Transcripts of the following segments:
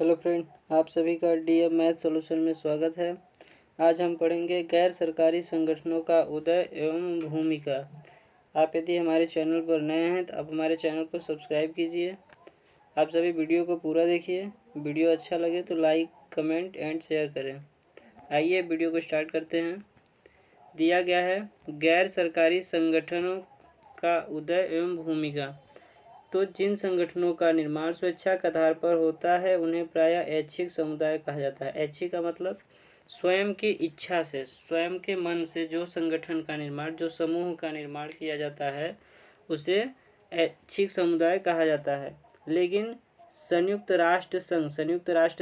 Hello friend, आप सभी का डीएम मैथ सॉल्यूशन में स्वागत है। आज हम पढ़ेंगे गैर सरकारी संगठनों का उदय एवं भूमिका। आप यदि हमारे चैनल पर नए हैं तो आप हमारे चैनल को सब्सक्राइब कीजिए। आप सभी वीडियो को पूरा देखिए। वीडियो अच्छा लगे तो लाइक, कमेंट एंड शेयर करें। आइए वीडियो को स्टार्ट करते हैं। दिया गया है गैर सरकारी संगठनों का उदय एवं भूमिका। तो जिन संगठनों का निर्माण स्वेच्छा के आधार पर होता है उन्हें प्रायः ऐच्छिक समुदाय कहा जाता है। ऐच्छिक का मतलब स्वयं की इच्छा से, स्वयं के मन से जो संगठन का निर्माण, जो समूह का निर्माण किया जाता है उसे ऐच्छिक समुदाय कहा जाता है। लेकिन संयुक्त राष्ट्र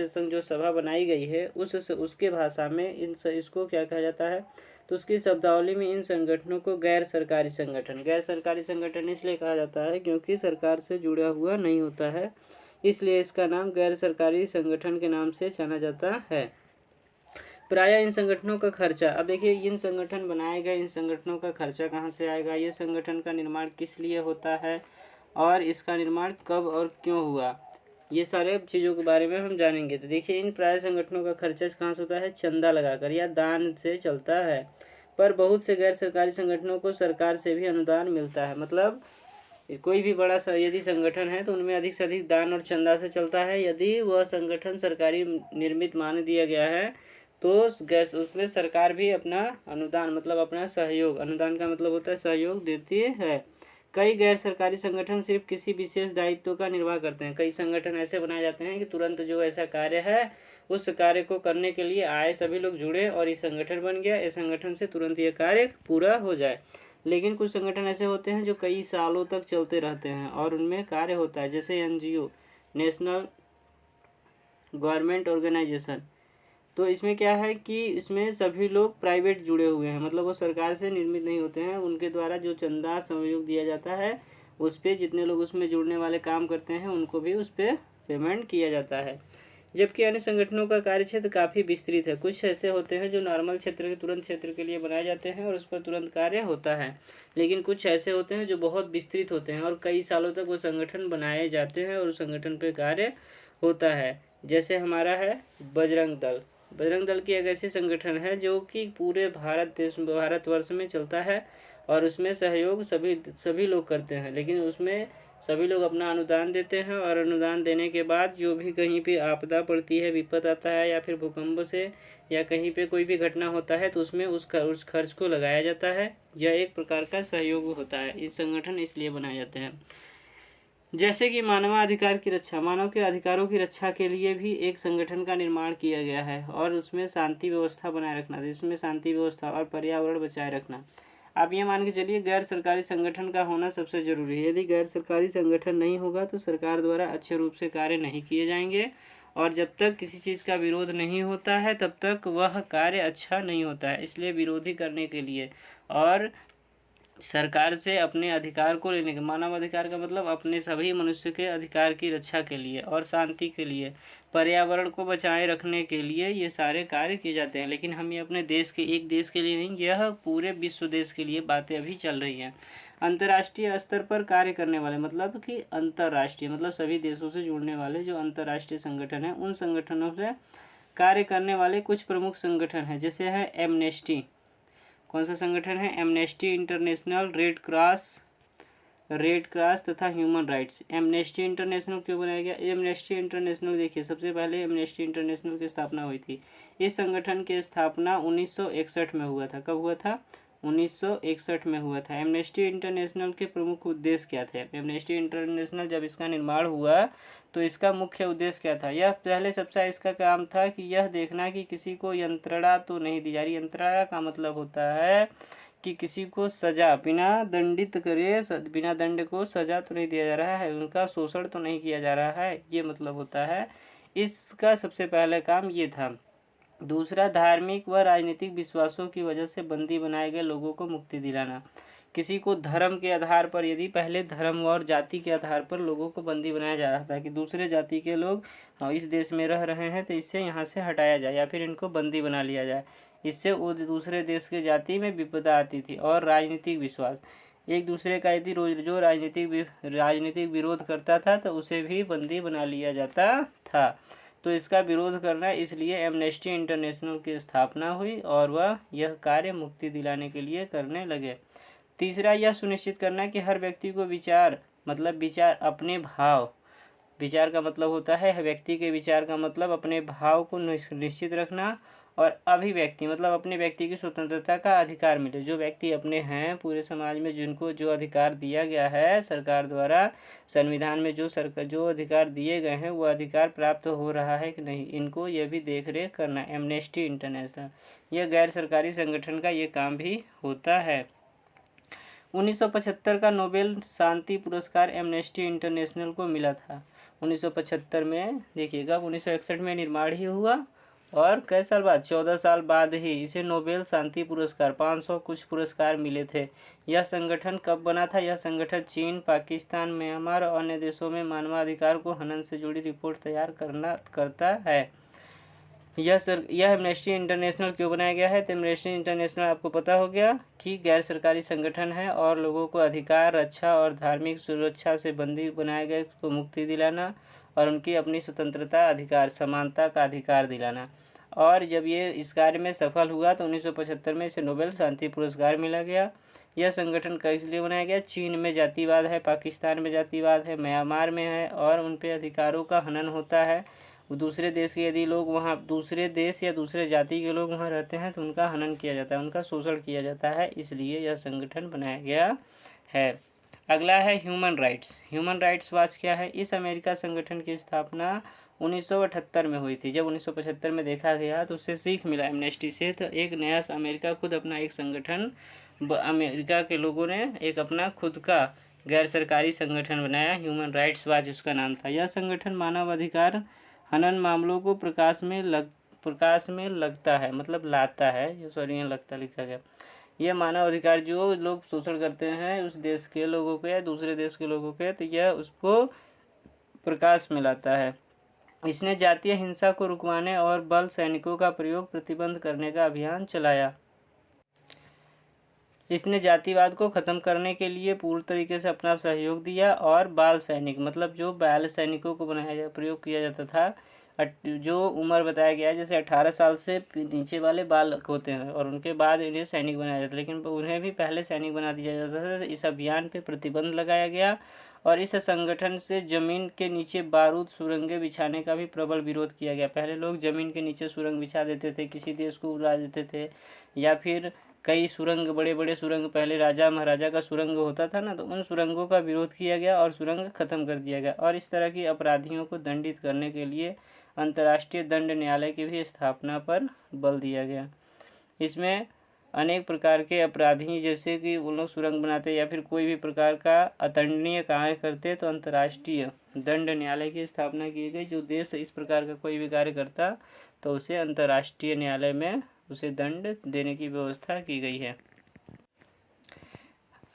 संघ जो सभा बनाई गई है उसके भाषा में इसको क्या कहा जाता है, तो उसकी शब्दावली में इन संगठनों को गैर सरकारी संगठन इसलिए कहा जाता है क्योंकि सरकार से जुड़ा हुआ नहीं होता है, इसलिए इसका नाम गैर सरकारी संगठन के नाम से जाना जाता है। प्रायः इन संगठनों का खर्चा, अब देखिए इन संगठन बनाए गए, इन संगठनों का खर्चा कहाँ से आएगा, ये संगठन का निर्माण किस लिए होता है और इसका निर्माण कब और क्यों हुआ, ये सारे चीज़ों के बारे में हम जानेंगे। तो देखिए इन प्राय संगठनों का खर्चा कहाँ से होता है, चंदा लगाकर या दान से चलता है। पर बहुत से गैर सरकारी संगठनों को सरकार से भी अनुदान मिलता है। मतलब कोई भी बड़ा यदि संगठन है तो उनमें अधिक से अधिक दान और चंदा से चलता है। यदि वह संगठन सरकारी निर्मित मान दिया गया है तो उसमें सरकार भी अपना अनुदान मतलब अपना सहयोग, अनुदान का मतलब होता है सहयोग, देती है। कई गैर सरकारी संगठन सिर्फ किसी विशेष दायित्व का निर्वाह करते हैं। कई संगठन ऐसे बनाए जाते हैं कि तुरंत जो ऐसा कार्य है उस कार्य को करने के लिए आए, सभी लोग जुड़े और ये संगठन बन गया, इस संगठन से तुरंत ये कार्य पूरा हो जाए। लेकिन कुछ संगठन ऐसे होते हैं जो कई सालों तक चलते रहते हैं और उनमें कार्य होता है, जैसे एनजीओ, नेशनल गवर्नमेंट ऑर्गेनाइजेशन। तो इसमें क्या है कि इसमें सभी लोग प्राइवेट जुड़े हुए हैं, मतलब वो सरकार से निर्मित नहीं होते हैं। उनके द्वारा जो चंदा सहयोग दिया जाता है उस पर जितने लोग उसमें जुड़ने वाले काम करते हैं उनको भी उस पर पेमेंट किया जाता है। जबकि अन्य संगठनों का कार्य क्षेत्र काफ़ी विस्तृत है। कुछ ऐसे होते हैं जो नॉर्मल क्षेत्र के तुरंत क्षेत्र के लिए बनाए जाते हैं और उस पर तुरंत कार्य होता है। लेकिन कुछ ऐसे होते हैं जो बहुत विस्तृत होते हैं और कई सालों तक वो संगठन बनाए जाते हैं और उस संगठन पर कार्य होता है। जैसे हमारा है बजरंग दल। बजरंग दल की एक ऐसी संगठन है जो कि पूरे भारतवर्ष में चलता है और उसमें सहयोग सभी लोग करते हैं। लेकिन उसमें सभी लोग अपना अनुदान देते हैं और अनुदान देने के बाद जो भी कहीं पे आपदा पड़ती है, विपद आता है या फिर भूकंप से या कहीं पे कोई भी घटना होता है तो उसमें उस खर्च को लगाया जाता है। यह एक प्रकार का सहयोग होता है। इस संगठन इसलिए बनाए जाते हैं। जैसे कि मानवाधिकार की रक्षा, मानव के अधिकारों की रक्षा के लिए भी एक संगठन का निर्माण किया गया है और उसमें शांति व्यवस्था बनाए रखना, इसमें शांति व्यवस्था और पर्यावरण बचाए रखना। आप ये मान के चलिए गैर सरकारी संगठन का होना सबसे जरूरी है। यदि गैर सरकारी संगठन नहीं होगा तो सरकार द्वारा अच्छे रूप से कार्य नहीं किए जाएंगे और जब तक किसी चीज़ का विरोध नहीं होता है तब तक वह कार्य अच्छा नहीं होता है। इसलिए विरोधी करने के लिए और सरकार से अपने अधिकार को लेने के, मानव अधिकार का मतलब अपने सभी मनुष्य के अधिकार की रक्षा के लिए और शांति के लिए, पर्यावरण को बचाए रखने के लिए ये सारे कार्य किए जाते हैं। लेकिन हम ये अपने देश के, एक देश के लिए नहीं, यह पूरे विश्व देश के लिए बातें अभी चल रही हैं। अंतर्राष्ट्रीय स्तर पर कार्य करने वाले, मतलब कि अंतर्राष्ट्रीय मतलब सभी देशों से जुड़ने वाले जो अंतर्राष्ट्रीय संगठन हैं, उन संगठनों से कार्य करने वाले कुछ प्रमुख संगठन हैं। जैसे है एमनेस्टी। कौन सा संगठन है? एमनेस्टी इंटरनेशनल, रेड क्रॉस तथा ह्यूमन राइट्स। एमनेस्टी इंटरनेशनल क्यों बनाया गया? एमनेस्टी इंटरनेशनल देखिए, सबसे पहले एमनेस्टी इंटरनेशनल की स्थापना हुई थी। इस संगठन की स्थापना 1961 में हुआ था। कब हुआ था? 1961 में हुआ था। एमनेस्टी इंटरनेशनल के प्रमुख उद्देश्य क्या थे? एमनेस्टी इंटरनेशनल जब इसका निर्माण हुआ तो इसका मुख्य उद्देश्य क्या था? यह पहले सबसे इसका काम था कि यह देखना कि किसी को यंत्रणा तो नहीं दी जा रही। यंत्रणा का मतलब होता है कि किसी को सजा बिना दंडित करे, बिना दंड को सजा तो नहीं दिया जा रहा है, उनका शोषण तो नहीं किया जा रहा है, ये मतलब होता है। इसका सबसे पहला काम ये था। दूसरा, धार्मिक व राजनीतिक विश्वासों की वजह से बंदी बनाए गए लोगों को मुक्ति दिलाना। किसी को धर्म के आधार पर, यदि पहले धर्म और जाति के आधार पर लोगों को बंदी बनाया जा रहा था कि दूसरे जाति के लोग इस देश में रह रहे हैं तो इससे यहाँ से हटाया जाए या फिर इनको बंदी बना लिया जाए, इससे वो दूसरे देश के जाति में विपदा आती थी। और राजनीतिक विश्वास, एक दूसरे का यदि जो राजनीतिक विरोध करता था तो उसे भी बंदी बना लिया जाता था। तो इसका विरोध करना, इसलिए एमनेस्टी इंटरनेशनल की स्थापना हुई और वह यह कार्य मुक्ति दिलाने के लिए करने लगे। तीसरा, यह सुनिश्चित करना कि हर व्यक्ति को विचार अपने भाव, विचार का मतलब होता है व्यक्ति के विचार का मतलब अपने भाव को निश्चित रखना, और अभिव्यक्ति मतलब अपने व्यक्ति की स्वतंत्रता का अधिकार मिले। जो व्यक्ति अपने हैं पूरे समाज में, जिनको जो अधिकार दिया गया है सरकार द्वारा, संविधान में जो अधिकार दिए गए हैं वो अधिकार प्राप्त हो रहा है कि नहीं, इनको यह भी देख रेख करना। एमनेस्टी इंटरनेशनल यह गैर सरकारी संगठन का ये काम भी होता है। 1975 का नोबेल शांति पुरस्कार एमनेस्टी इंटरनेशनल को मिला था। 1975 में देखिएगा, 1961 में निर्माण ही हुआ और कई साल बाद, 14 साल बाद ही इसे नोबेल शांति पुरस्कार 500 कुछ पुरस्कार मिले थे। यह संगठन कब बना था? यह संगठन चीन, पाकिस्तान, म्यांमार और अन्य देशों में मानवाधिकार को हनन से जुड़ी रिपोर्ट तैयार करता है। यह एमनेस्टी इंटरनेशनल क्यों बनाया गया है? तो एमनेस्टी इंटरनेशनल आपको पता हो गया कि गैर सरकारी संगठन है और लोगों को अधिकार, रक्षा और धार्मिक सुरक्षा से बंदी बनाए गए को मुक्ति दिलाना और उनकी अपनी स्वतंत्रता, अधिकार, समानता का अधिकार दिलाना। और जब ये इस कार्य में सफल हुआ तो 1975 में इसे नोबेल शांति पुरस्कार मिला गया। यह संगठन किस लिए बनाया गया? चीन में जातिवाद है, पाकिस्तान में जातिवाद है, म्यांमार में है और उन पे अधिकारों का हनन होता है। दूसरे देश के यदि लोग वहाँ, दूसरे देश या दूसरे जाति के लोग वहाँ रहते हैं तो उनका हनन किया जाता है, उनका शोषण किया जाता है, इसलिए यह संगठन बनाया गया है। अगला है human rights. Human rights watch क्या है? इस अमेरिका संगठन की स्थापना 1978 में हुई थी। जब 1975 में देखा गया तो उससे सीख मिला एमनेस्टी से, तो एक नया अमेरिका खुद अपना एक संगठन, अमेरिका के लोगों ने एक अपना खुद का गैर सरकारी संगठन बनाया, ह्यूमन राइट्स वॉच उसका नाम था। यह संगठन मानव अधिकार हनन मामलों को प्रकाश में लगता है, मतलब लाता है, सॉरी यहाँ लगता लिखा गया। यह मानव अधिकार जो लोग शोषण करते हैं उस देश के लोगों के या दूसरे देश के लोगों के, तो यह उसको प्रकाश में लाता है। इसने जातीय हिंसा को रुकवाने और बल सैनिकों का प्रयोग प्रतिबंध करने का अभियान चलाया। इसने जातिवाद को खत्म करने के लिए पूर्ण तरीके से अपना सहयोग दिया और बाल सैनिक मतलब जो बाल सैनिकों को प्रयोग किया जाता था, जो उम्र बताया गया है जैसे 18 साल से नीचे वाले बालक होते हैं और उनके बाद इन्हें सैनिक बनाया जाता है, लेकिन उन्हें भी पहले सैनिक बना दिया जाता था। इस अभियान पे प्रतिबंध लगाया गया और इस संगठन से जमीन के नीचे बारूद सुरंगें बिछाने का भी प्रबल विरोध किया गया। पहले लोग जमीन के नीचे सुरंग बिछा देते थे, किसी देश को उड़ा देते थे, या फिर कई सुरंग, बड़े बड़े सुरंग, पहले राजा महाराजा का सुरंग होता था ना, तो उन सुरंगों का विरोध किया गया और सुरंग खत्म कर दिया गया। और इस तरह की अपराधियों को दंडित करने के लिए अंतर्राष्ट्रीय दंड न्यायालय की भी स्थापना पर बल दिया गया। इसमें अनेक प्रकार के अपराधी, जैसे कि वो लोग सुरंग बनाते या फिर कोई भी प्रकार का अदंडनीय कार्य करते, तो अंतर्राष्ट्रीय दंड न्यायालय की स्थापना की गई। जो देश इस प्रकार का कोई भी कार्य करता तो उसे अंतर्राष्ट्रीय न्यायालय में उसे दंड देने की व्यवस्था की गई है।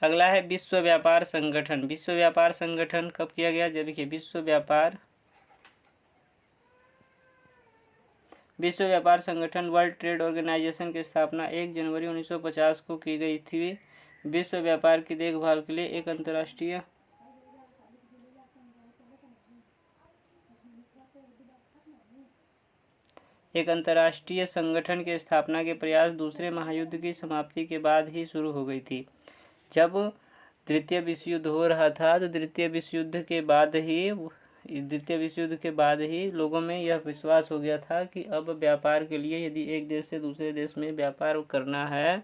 अगला है विश्व व्यापार संगठन। विश्व व्यापार संगठन कब किया गया? जब देखिए विश्व व्यापार संगठन वर्ल्ड ट्रेड ऑर्गेनाइजेशन की स्थापना 1 जनवरी 1950 को की गई थी। विश्व व्यापार की देखभाल के लिए एक अंतर्राष्ट्रीय संगठन के स्थापना के प्रयास दूसरे महायुद्ध की समाप्ति के बाद ही शुरू हो गई थी। जब द्वितीय विश्व युद्ध हो रहा था तो द्वितीय विश्व युद्ध के बाद ही लोगों में यह विश्वास हो गया था कि अब व्यापार के लिए यदि एक देश से दूसरे देश में व्यापार करना है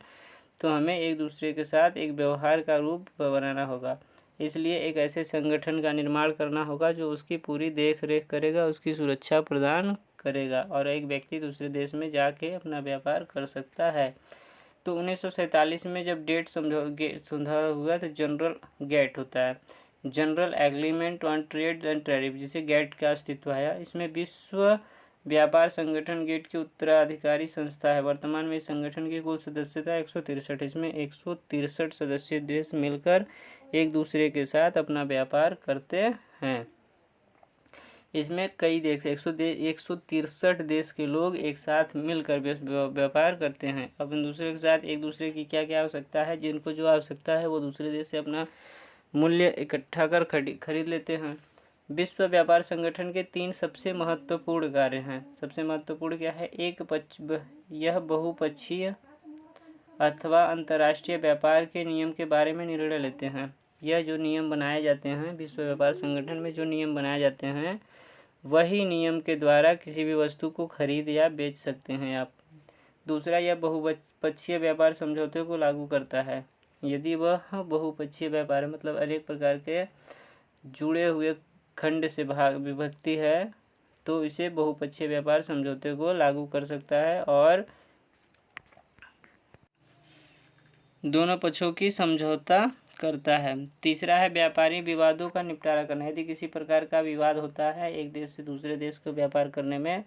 तो हमें एक दूसरे के साथ एक व्यवहार का रूप बनाना होगा। इसलिए एक ऐसे संगठन का निर्माण करना होगा जो उसकी पूरी देख रेख करेगा, उसकी सुरक्षा प्रदान करेगा और एक व्यक्ति दूसरे देश में जाके अपना व्यापार कर सकता है। तो 1947 में जब डेट समझौता हुआ तो जनरल गेट होता है, general agreement on trade and tariff, जिसे गेट का अस्तित्व है। इसमें विश्व व्यापार संगठन गेट की उत्तराधिकारी संस्था है। वर्तमान में इस संगठन की कुल सदस्यता 163। इसमें 163 सदस्य देश मिलकर एक दूसरे के साथ अपना व्यापार करते हैं। इसमें कई देश 163 देश के लोग एक साथ मिलकर व्यापार करते हैं। अब दूसरे के साथ एक दूसरे की क्या क्या आवश्यकता है, जिनको जो आवश्यकता है वो दूसरे देश से अपना मूल्य इकट्ठा कर खरीद लेते हैं। विश्व व्यापार संगठन के 3 सबसे महत्वपूर्ण कार्य हैं। सबसे महत्वपूर्ण क्या है? यह बहुपक्षीय अथवा अंतर्राष्ट्रीय व्यापार के नियम के बारे में निर्णय लेते हैं। यह जो नियम बनाए जाते हैं, विश्व व्यापार संगठन में जो नियम बनाए जाते हैं, वही नियम के द्वारा किसी भी वस्तु को खरीद या बेच सकते हैं आप। दूसरा, यह बहुपक्षीय व्यापार समझौते को लागू करता है। यदि वह बहुपक्षीय व्यापार मतलब अनेक प्रकार के जुड़े हुए खंड से विभक्ति है, तो इसे बहुपक्षीय व्यापार समझौते को लागू कर सकता है और दोनों पक्षों की समझौता करता है। तीसरा है व्यापारी विवादों का निपटारा करना। यदि किसी प्रकार का विवाद होता है एक देश से दूसरे देश को व्यापार करने में,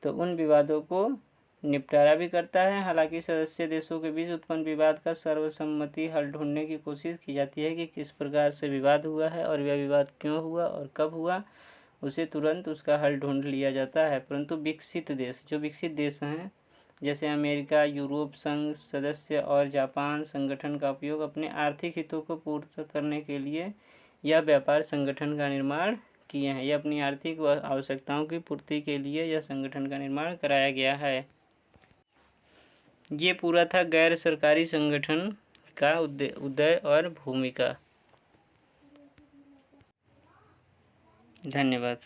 तो उन विवादों को निपटारा भी करता है। हालांकि सदस्य देशों के बीच उत्पन्न विवाद का सर्वसम्मति हल ढूंढने की कोशिश की जाती है कि किस प्रकार से विवाद हुआ है और वह विवाद क्यों हुआ और कब हुआ, उसे तुरंत उसका हल ढूंढ लिया जाता है। परंतु विकसित देश हैं जैसे अमेरिका, यूरोप संघ सदस्य और जापान, संगठन का उपयोग अपने आर्थिक हितों को पूर्ण करने के लिए यह व्यापार संगठन का निर्माण किए हैं। यह अपनी आर्थिक आवश्यकताओं की पूर्ति के लिए यह संगठन का निर्माण कराया गया है। ये पूरा था गैर सरकारी संगठन का उदय और भूमिका। धन्यवाद।